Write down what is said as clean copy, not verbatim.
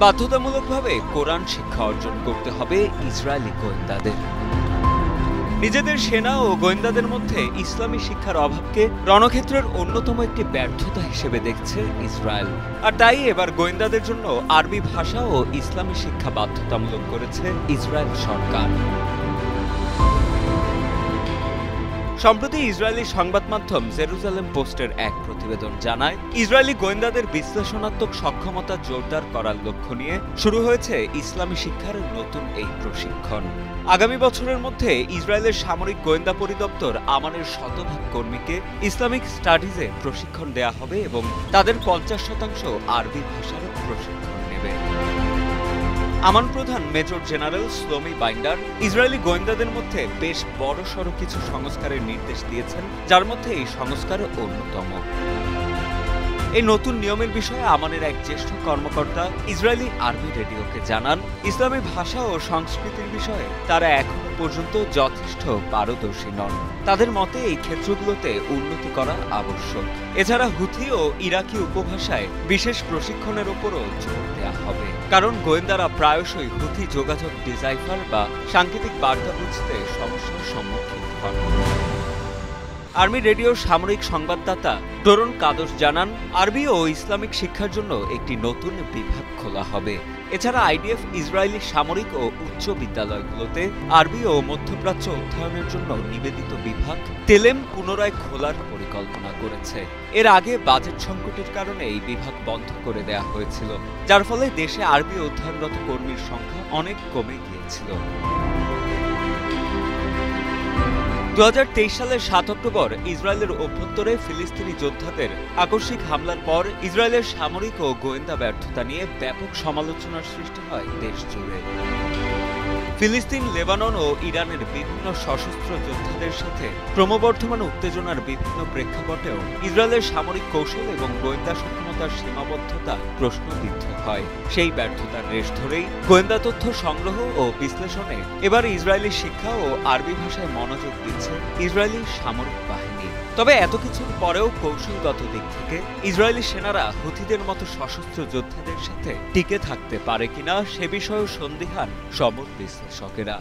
বাধ্যতামূলকভাবে কোরআন শিক্ষা অর্জন করতে হবে ইসরায়েলি গোয়েন্দাদের। নিজেদের সেনা ও গোয়েন্দাদের মধ্যে ইসলামী শিক্ষার অভাবকে রণক্ষেত্রের অন্যতম একটি ব্যর্থতা হিসেবে দেখছে ইসরায়েল। আর তাই এবার গোয়েন্দাদের জন্য আরবি ভাষা ও ইসলামী শিক্ষা বাধ্যতামূলক করেছে ইসরায়েল সরকার। সম্প্রতি ইসরায়েলি সংবাদ মাধ্যম জেরুজালেম পোস্টের এক প্রতিবেদন জানায়, ইসরায়েলি গোয়েন্দাদের বিশ্লেষণাত্মক সক্ষমতা জোরদার করার লক্ষ্য নিয়ে শুরু হয়েছে ইসলামী শিক্ষার নতুন এই প্রশিক্ষণ। আগামী বছরের মধ্যে ইসরায়েলের সামরিক গোয়েন্দা পরিদপ্তর আমানের শতভাগ কর্মীকে ইসলামিক স্টাডিজে প্রশিক্ষণ দেয়া হবে এবং তাদের 50% আরবি ভাষারও প্রশিক্ষণ নেবে। আমান প্রধান major general Shlomi binder Israeli গোয়েন্দাদের মধ্যে বেশ বড়সড় কিছু সংস্কারের নির্দেশ দিয়েছেন, যার মধ্যে এই সংস্কার অন্যতম। এই নতুন নিয়মের বিষয়ে আমানের এক জ্যেষ্ঠ কর্মকর্তা ইসরায়েলি আর্মি রেডিওকে জানান, ইসলামী ভাষা ও সংস্কৃতির বিষয়ে তারা এখনো পর্যন্ত যথেষ্ট পারদর্শী নন। তাদের মতে এই ক্ষেত্রগুলোতে উন্নতি করা আবশ্যক। এছাড়া হুথি ও ইরাকি উপভাষায় বিশেষ প্রশিক্ষণের উপরও জোর দেওয়া হবে, কারণ গোয়েন্দারা প্রায়শই হুথি যোগাযোগ ডিজাইফার বা সাংকেতিক বার্তা বুঝতে সমস্যার সম্মুখীন হন। আর্মি রেডিওর সামরিক সংবাদদাতা ডোরন কাদোস জানান, আরবি ও ইসলামিক শিক্ষার জন্য একটি নতুন বিভাগ খোলা হবে। এছাড়া আইডিএফ ইসরায়েলি সামরিক ও উচ্চ বিদ্যালয়গুলোতে আরবি ও মধ্যপ্রাচ্য অধ্যয়নের জন্য নিবেদিত বিভাগ তেলেম পুনরায় খোলার পরিকল্পনা করেছে। এর আগে বাজেট সংকটের কারণে এই বিভাগ বন্ধ করে দেওয়া হয়েছিল, যার ফলে দেশে আরবি অধ্যয়নরত কর্মীর সংখ্যা অনেক কমে গিয়েছিল। 2023 সালের 7 অক্টোবর ইসরায়েলের অভ্যন্তরে ফিলিস্তিনি যোদ্ধাদের আকস্মিক হামলার পর ইসরায়েলের সামরিক ও গোয়েন্দা ব্যর্থতা নিয়ে ব্যাপক সমালোচনার সৃষ্টি হয় দেশ জুড়ে। ফিলিস্তিন, লেবানন ও ইরানের বিভিন্ন সশস্ত্র যোদ্ধাদের সাথে ক্রমবর্ধমান উত্তেজনার বিভিন্ন প্রেক্ষাপটেও ইসরায়েলের সামরিক কৌশল এবং গোয়েন্দা সক্ষমতার সীমাবদ্ধতা প্রশ্নবিদ্ধ হয়। সেই ব্যর্থতার রেশ ধরেই গোয়েন্দা তথ্য সংগ্রহ ও বিশ্লেষণে এবার ইসরায়েলি শিক্ষা ও আরবি ভাষায় মনোযোগ দিচ্ছে ইসরায়েলি সামরিক বাহিনী। তবে এত কিছুর পরেও কৌশলগত দিক থেকে ইসরায়েলি সেনারা হুথিদের মতো সশস্ত্র যোদ্ধাদের সাথে টিকে থাকতে পারে কিনা সে বিষয়েও সন্দিহান সমর বিশ্লেষকেরা।